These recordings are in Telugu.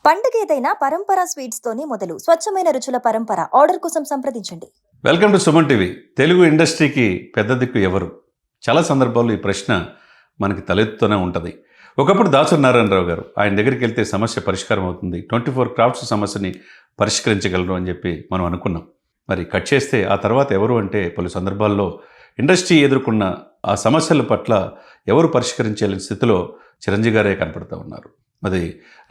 పండుగ ఏదైనా పరంపర స్వీట్స్ తోనే మొదలు. స్వచ్ఛమైన రుచుల పరంపర. ఆర్డర్ కోసం సంప్రదించండి. Welcome to Suman TV. Telugu ఇండస్ట్రీకి పెద్ద దిక్కు ఎవరు? చాలా సందర్భాల్లో ఈ ప్రశ్న మనకి తలెత్తుతూనే ఉంటుంది. ఒకప్పుడు దాసరి నారాయణరావు గారు, ఆయన దగ్గరికి వెళ్తే సమస్య పరిష్కారం అవుతుంది, 24 క్రాఫ్ట్స్ సమస్యని పరిష్కరించగలరు అని చెప్పి మనం అనుకున్నాం. మరి కట్ చేస్తే ఆ తర్వాత ఎవరు అంటే పలు సందర్భాల్లో ఇండస్ట్రీ ఎదుర్కొన్న ఆ సమస్యల పట్ల ఎవరు పరిష్కరించలేని స్థితిలో చిరంజీవి గారే కనపడుతూ ఉన్నారు. అది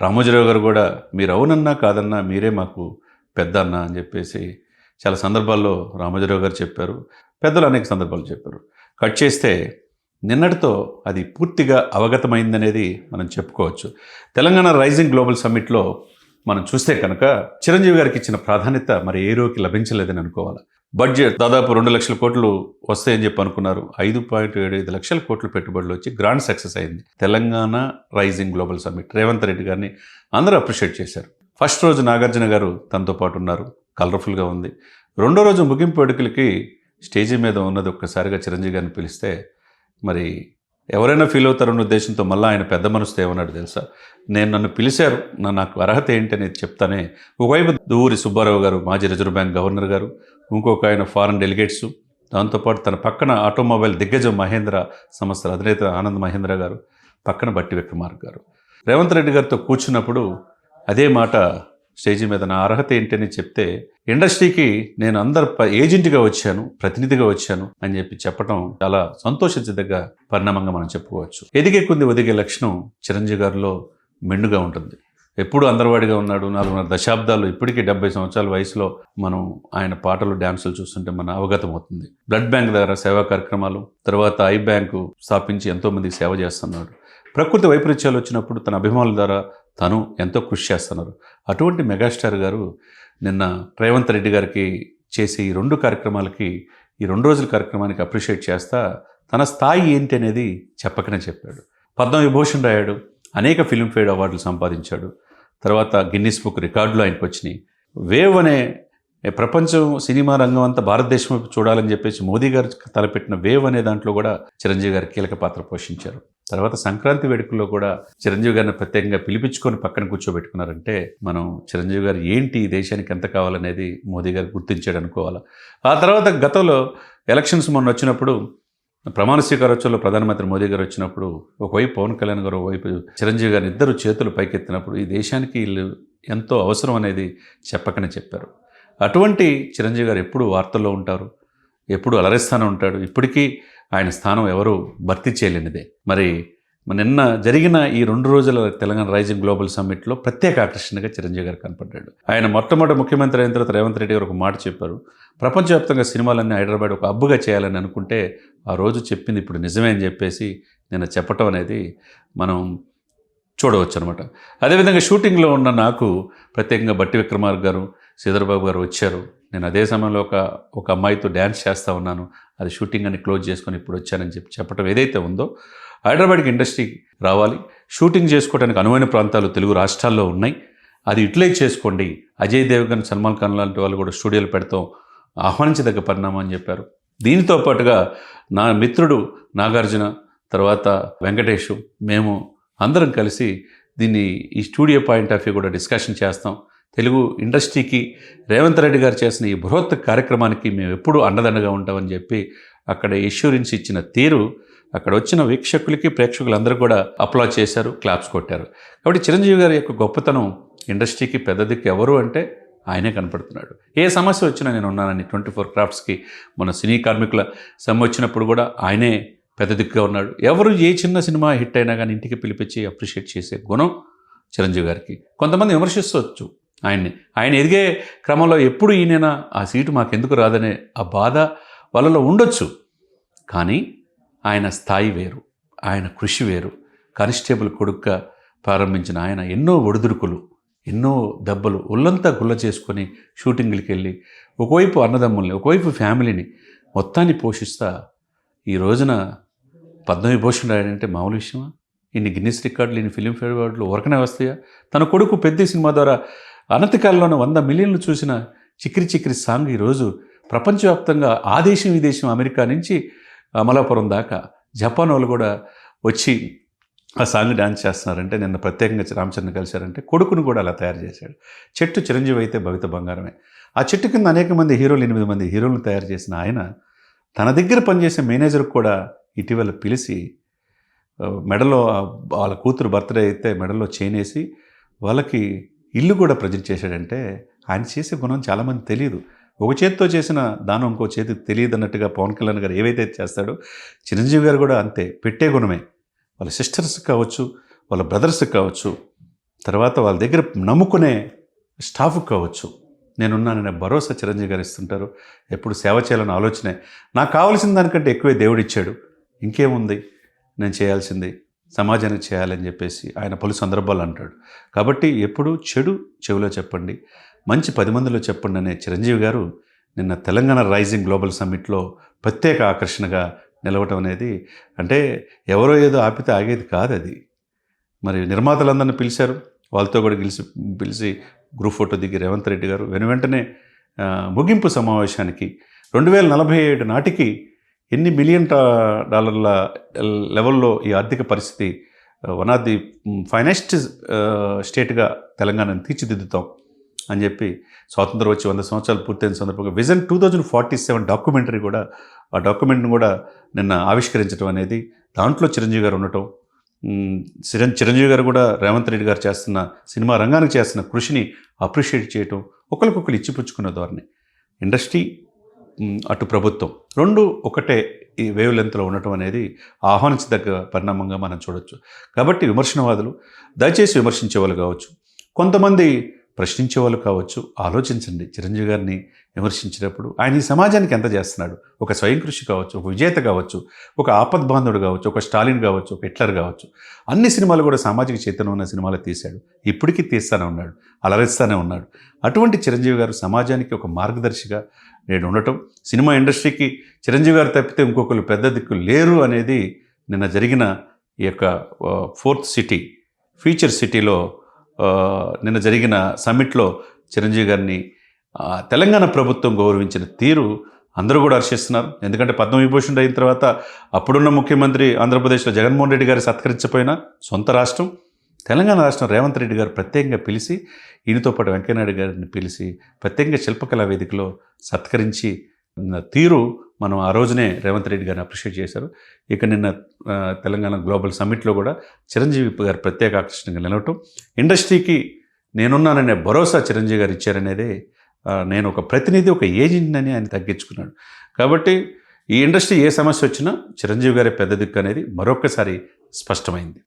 రామోజీరావు గారు కూడా మీరు అవునన్నా కాదన్నా మీరే మాకు పెద్ద అన్న అని చెప్పేసి చాలా సందర్భాల్లో రామోజీరావు గారు చెప్పారు, పెద్దలు అనేక సందర్భాలు చెప్పారు. కట్ చేస్తే నిన్నటితో అది పూర్తిగా అవగతమైందనేది మనం చెప్పుకోవచ్చు. తెలంగాణ రైజింగ్ గ్లోబల్ సమ్మిట్లో మనం చూస్తే కనుక చిరంజీవి గారికి ఇచ్చిన ప్రాధాన్యత మరి ఏ రోజుకి లభించలేదని అనుకోవాలి. బడ్జెట్ దాదాపు 2 లక్షల కోట్లు వస్తాయని చెప్పి అనుకున్నారు. 5.75 లక్షల కోట్లు పెట్టుబడులు వచ్చి గ్రాండ్ సక్సెస్ అయింది Telangana rising global summit. Revanth Reddy గారిని అందరూ అప్రిషియేట్ చేశారు. ఫస్ట్ రోజు నాగార్జున గారు తనతో పాటు ఉన్నారు, కలర్ఫుల్గా ఉంది. రెండో రోజు ముగింపు వేడుకలకి స్టేజీ మీద ఉన్నది ఒక్కసారిగా చిరంజీవి గారిని పిలిస్తే మరి ఎవరైనా ఫీల్ అవుతారన్న ఉద్దేశంతో మళ్ళీ ఆయన పెద్ద మనసుతో ఏమన్నాడు తెలుసా? నన్ను పిలిచారు, నాకు అర్హత ఏంటి అనేది చెప్తానే. ఒకవైపు దూరి సుబ్బారావు గారు, మాజీ రిజర్వ్ బ్యాంక్ గవర్నర్ గారు, ఇంకొక ఆయన ఫారెన్ డెలిగేట్సు, దాంతోపాటు తన పక్కన ఆటోమొబైల్ దిగ్గజం మహేంద్ర సంస్థల అధినేత ఆనంద్ మహేంద్ర గారు, పక్కన బట్టి విక్రమార్క గారు. రేవంత్ రెడ్డి గారితో కూర్చున్నప్పుడు అదే మాట స్టేజీ మీద నా అర్హత ఏంటని చెప్తే, ఇండస్ట్రీకి నేను అందరు ఏజెంట్గా వచ్చాను, ప్రతినిధిగా వచ్చాను అని చెప్పి చెప్పడం చాలా సంతోషించదగ్గ పరిణామంగా మనం చెప్పుకోవచ్చు. ఎదిగే కొద్ది ఒదిగే లక్షణం చిరంజీవి గారిలో మెండుగా ఉంటుంది. ఎప్పుడు అందరివాడిగా ఉన్నాడు. 4.5 దశాబ్దాలు, ఇప్పటికీ 70 సంవత్సరాల వయసులో మనం ఆయన పాటలు, డ్యాన్సులు చూస్తుంటే మన అవగతం అవుతుంది. బ్లడ్ బ్యాంక్ ద్వారా సేవా కార్యక్రమాలు, తర్వాత ఐ బ్యాంకు స్థాపించి ఎంతోమందికి సేవ చేస్తున్నాడు. ప్రకృతి వైపరీత్యాలు వచ్చినప్పుడు తన అభిమానుల ద్వారా తను ఎంతో కృషి చేస్తున్నారు. అటువంటి మెగాస్టార్ గారు నిన్న రేవంత్ రెడ్డి గారికి చేసే ఈ 2 కార్యక్రమాలకి, ఈ 2 రోజుల కార్యక్రమానికి అప్రిషియేట్ చేస్తా తన స్థాయి ఏంటి అనేది చెప్పకనే చెప్పాడు. పద్మవిభూషణ్ రాయాడు, అనేక ఫిల్మ్ఫేర్ అవార్డులు సంపాదించాడు. తర్వాత గిన్నిస్ బుక్ రికార్డులు ఆయనకు వచ్చినాయి. వేవ్ అనే ప్రపంచం సినిమా రంగం అంతా భారతదేశం వైపు చూడాలని చెప్పేసి మోదీ గారు తలపెట్టిన వేవ్ అనే దాంట్లో కూడా చిరంజీవి గారు కీలక పాత్ర పోషించారు. తర్వాత సంక్రాంతి వేడుకల్లో కూడా చిరంజీవి గారిని ప్రత్యేకంగా పిలిపించుకొని పక్కన కూర్చోబెట్టుకున్నారంటే మనం చిరంజీవి గారు ఏంటి ఈ దేశానికి ఎంత కావాలనేది మోదీ గారు గుర్తించాడు అనుకోవాలి. ఆ తర్వాత గతంలో ఎలక్షన్స్ మొన్న వచ్చినప్పుడు ప్రమాణ స్వీకారోత్సవంలో ప్రధానమంత్రి మోదీ గారు వచ్చినప్పుడు ఒకవైపు పవన్ కళ్యాణ్ గారు, ఒకవైపు చిరంజీవి గారిని ఇద్దరు చేతులు పైకెత్తినప్పుడు ఈ దేశానికి వీళ్ళు ఎంతో అవసరం అనేది చెప్పకనే చెప్పారు. అటువంటి చిరంజీవి గారు ఎప్పుడు వార్తల్లో ఉంటారు, ఎప్పుడు అలరిస్తానే ఉంటాడు. ఇప్పటికీ ఆయన స్థానం ఎవరు భర్తీ చేయలేనిదే. మరి నిన్న జరిగిన ఈ 2 రోజుల తెలంగాణ రైజింగ్ గ్లోబల్ సమ్మిట్లో ప్రత్యేక ఆకర్షణగా చిరంజీవి గారు కనపడ్డాడు. ఆయన మొట్టమొదటి ముఖ్యమంత్రి అయిన తర్వాత రేవంత్ రెడ్డి గారు ఒక మాట చెప్పారు, ప్రపంచవ్యాప్తంగా సినిమాలన్నీ హైదరాబాద్ ఒక హబ్గా చేయాలని అనుకుంటే ఆ రోజు చెప్పింది ఇప్పుడు నిజమే అని చెప్పేసి నిన్న చెప్పటం అనేది మనం చూడవచ్చు అనమాట. అదేవిధంగా షూటింగ్లో ఉన్న నాకు ప్రత్యేకంగా బట్టి విక్రమార్క గారు, శ్రీధర్బాబు గారు వచ్చారు. నేను అదే సమయంలో ఒక అమ్మాయితో డ్యాన్స్ చేస్తూ ఉన్నాను, అది షూటింగ్ అని క్లోజ్ చేసుకొని ఇప్పుడు వచ్చానని చెప్పటం ఏదైతే ఉందో, హైదరాబాద్కి ఇండస్ట్రీకి రావాలి, షూటింగ్ చేసుకోవడానికి అనువైన ప్రాంతాలు తెలుగు రాష్ట్రాల్లో ఉన్నాయి, అది యూటిలైజ్ చేసుకోండి. అజయ్ దేవగన్, సల్మాన్ ఖాన్ లాంటి వాళ్ళు కూడా స్టూడియోలు పెడతాం, ఆహ్వానించదగ్గ పరిణామం అని చెప్పారు. దీనితో పాటుగా నా మిత్రుడు నాగార్జున, తర్వాత వెంకటేష్, మేము అందరం కలిసి దీన్ని ఈ స్టూడియో పాయింట్ ఆఫ్ వ్యూ కూడా డిస్కషన్ చేస్తాం. తెలుగు ఇండస్ట్రీకి రేవంత్ రెడ్డి గారు చేసిన ఈ బృహత్ కార్యక్రమానికి మేము ఎప్పుడూ అండదండగా ఉంటామని చెప్పి అక్కడ ఇష్యూరెన్స్ ఇచ్చిన తీరు అక్కడ వచ్చిన వీక్షకులకి, ప్రేక్షకులందరూ కూడా అప్లాజ్ చేశారు, క్లాప్స్ కొట్టారు. కాబట్టి చిరంజీవి గారి యొక్క గొప్పతనం ఇండస్ట్రీకి పెద్ద దిక్కు ఎవరు అంటే ఆయనే కనపడుతున్నాడు. ఏ సమస్య వచ్చినా నేను ఉన్నానని 24 క్రాఫ్ట్స్కి మన సినీ కార్మికుల సమ్మె వచ్చినప్పుడు కూడా ఆయనే పెద్ద దిక్కుగా ఉన్నాడు. ఎవరు ఏ చిన్న సినిమా హిట్ అయినా కానీ ఇంటికి పిలిపించి అప్రిషియేట్ చేసే గుణం చిరంజీవి గారికి. కొంతమంది విమర్శిస్తవచ్చు ఆయన ఎదిగే క్రమంలో ఎప్పుడు ఈయనైనా ఆ సీటు మాకెందుకు రాదనే ఆ బాధ వాళ్ళలో ఉండొచ్చు. కానీ ఆయన స్థాయి వేరు, ఆయన కృషి వేరు. కానిస్టేబుల్ కొడుకుగా ప్రారంభించిన ఆయన ఎన్నో ఒడిదుడుకులు, ఎన్నో దెబ్బలు ఒళ్ళంతా గుల్ల చేసుకొని షూటింగ్లకి వెళ్ళి ఒకవైపు అన్నదమ్ముల్ని, ఒకవైపు ఫ్యామిలీని మొత్తాన్ని పోషిస్తా ఈ రోజున పద్మవిభూషణ్ రాయడంటే మామూలు విషయమా? ఇన్ని గిన్నిస్ రికార్డులు, ఇన్ని ఫిల్మ్ఫేర్ అవార్డులు ఊరకనే వస్తాయా? తన కొడుకు పెద్ద సినిమా ద్వారా అనతి కాలంలోనే 100 మిలియన్లు చూసిన చిక్కిరి చిక్కిరి సాంగ్ ఈరోజు ప్రపంచవ్యాప్తంగా ఆ దేశం ఈ దేశం, అమెరికా నుంచి అమలాపురం దాకా జపాన్ వాళ్ళు కూడా వచ్చి ఆ సాంగ్ డాన్స్ చేస్తున్నారంటే నిన్న ప్రత్యేకంగా రామచంద్ర కలిశారంటే కొడుకును కూడా అలా తయారు చేశాడు. చెట్టు చిరంజీవి అయితే భవిత బంగారమే. ఆ చెట్టు కింద అనేక మంది హీరోలు 8 మంది హీరోలను తయారు చేసిన ఆయన తన దగ్గర పనిచేసే మేనేజర్కి కూడా ఇటీవల పిలిచి మెడలో వాళ్ళ కూతురు బర్త్డే అయితే మెడలో చైన్ వేసి వాళ్ళకి ఇల్లు కూడా ప్రజెంట్ చేశాడంటే ఆయన చేసే గుణం చాలామంది తెలియదు. ఒక చేతితో చేసిన దానం ఇంకో చేతికి తెలియదు అన్నట్టుగా పవన్ కళ్యాణ్ గారు ఏవైతే చేస్తాడో చిరంజీవి గారు కూడా అంతే, పెట్టే గుణమే. వాళ్ళ సిస్టర్స్కి కావచ్చు, వాళ్ళ బ్రదర్స్కి కావచ్చు, తర్వాత వాళ్ళ దగ్గర నమ్ముకునే స్టాఫ్కి కావచ్చు, నేనున్నాననే భరోసా చిరంజీవి గారు ఇస్తుంటారు. ఎప్పుడు సేవ చేయాలని ఆలోచనే. నాకు కావాల్సిన దానికంటే ఎక్కువే దేవుడు ఇచ్చాడు, ఇంకేముంది నేను చేయాల్సింది, సమాజానికి చేయాలని చెప్పేసి ఆయన పలు సందర్భాలు అంటాడు. కాబట్టి ఎప్పుడు చెడు చెవిలో చెప్పండి, మంచి 10 మందిలో చెప్పండి అనే చిరంజీవి గారు నిన్న తెలంగాణ రైజింగ్ గ్లోబల్ సమ్మిట్లో ప్రత్యేక ఆకర్షణగా నిలవటం అనేది, అంటే ఎవరో ఏదో ఆపితే ఆగేది కాదు అది. మరి నిర్మాతలందరినీ పిలిచారు, వాళ్ళతో కూడా పిలిచి గ్రూప్ ఫోటో దిగి రేవంత్ రెడ్డి గారు వెంటనే ముగింపు సమావేశానికి 2047 నాటికి ఎన్ని $1 బిలియన్ లెవెల్లో ఈ ఆర్థిక పరిస్థితి వన్ ఆఫ్ ది ఫైనాస్ట్ స్టేట్గా తెలంగాణను తీర్చిదిద్దుతాం అని చెప్పి స్వాతంత్రం వచ్చి 100 సంవత్సరాలు పూర్తయిన సందర్భంగా విజన్ 2047 డాక్యుమెంటరీ కూడా, ఆ డాక్యుమెంట్ని కూడా నిన్న ఆవిష్కరించడం అనేది, దాంట్లో చిరంజీవి గారు ఉండటం, చిరంజీవి గారు కూడా రేవంత్ రెడ్డి గారు చేస్తున్న సినిమా రంగానికి చేస్తున్న కృషిని అప్రిషియేట్ చేయటం, ఒకరికొకరు ఇచ్చిపుచ్చుకున్న ధోరణి, ఇండస్ట్రీ అటు ప్రభుత్వం రెండు ఒకటే ఈ వేవ్ లెంత్లో ఉండటం అనేది ఆహ్వానించదగ్గ పరిణామంగా మనం చూడొచ్చు. కాబట్టి విమర్శనవాదులు దయచేసి విమర్శించేవాళ్ళు కావచ్చు, కొంతమంది ప్రశ్నించేవాళ్ళు కావచ్చు, ఆలోచించండి. చిరంజీవి గారిని విమర్శించినప్పుడు ఆయన ఈ సమాజానికి ఎంత చేస్తున్నాడు, ఒక స్వయం కృషి కావచ్చు, ఒక విజేత కావచ్చు, ఒక ఆపద్బాంధుడు కావచ్చు, ఒక స్టాలిన్ కావచ్చు, ఒక హిట్లర్ కావచ్చు, అన్ని సినిమాలు కూడా సామాజిక చైతన్యం ఉన్న సినిమాలు తీశాడు, ఇప్పటికీ తీస్తూనే ఉన్నాడు, అలరిస్తూనే ఉన్నాడు. అటువంటి చిరంజీవి గారు సమాజానికి ఒక మార్గదర్శిగా నేడు ఉండటం, సినిమా ఇండస్ట్రీకి చిరంజీవి గారు తప్పితే ఇంకొకరు పెద్ద దిక్కు లేరు అనేది నిన్న జరిగిన ఈ యొక్క 4th సిటీ ఫీచర్ సిటీలో నిన్న జరిగిన సమ్మిట్లో చిరంజీవి గారిని తెలంగాణ ప్రభుత్వం గౌరవించిన తీరు అందరూ కూడా హర్షిస్తున్నారు. ఎందుకంటే పద్మవిభూషణ్ అయిన తర్వాత అప్పుడున్న ముఖ్యమంత్రి ఆంధ్రప్రదేశ్లో జగన్మోహన్ రెడ్డి గారు సత్కరించపోయినా సొంత రాష్ట్రం తెలంగాణ రాష్ట్రం రేవంత్ రెడ్డి గారు ప్రత్యేకంగా పిలిచి, ఈయనతో పాటు వెంకయ్యనాయుడు గారిని పిలిచి ప్రత్యేకంగా శిల్పకళా వేదికలో సత్కరించి తీరు మనం ఆ రోజునే రేవంత్ రెడ్డి గారిని అప్రిషియేట్ చేశారు. ఇక నిన్న తెలంగాణ గ్లోబల్ సమ్మిట్లో కూడా చిరంజీవి గారు ప్రత్యేక ఆకర్షణగా నిలవటం, ఇండస్ట్రీకి నేనున్నాననే భరోసా చిరంజీవి గారు ఇచ్చారనేదే, నేను ఒక ప్రతినిధి, ఒక ఏజెంట్ అని ఆయన తగ్గించుకున్నాడు. కాబట్టి ఈ ఇండస్ట్రీ ఏ సమస్య వచ్చినా చిరంజీవి గారే పెద్ద దిక్కు అనేది మరొక్కసారి స్పష్టమైంది.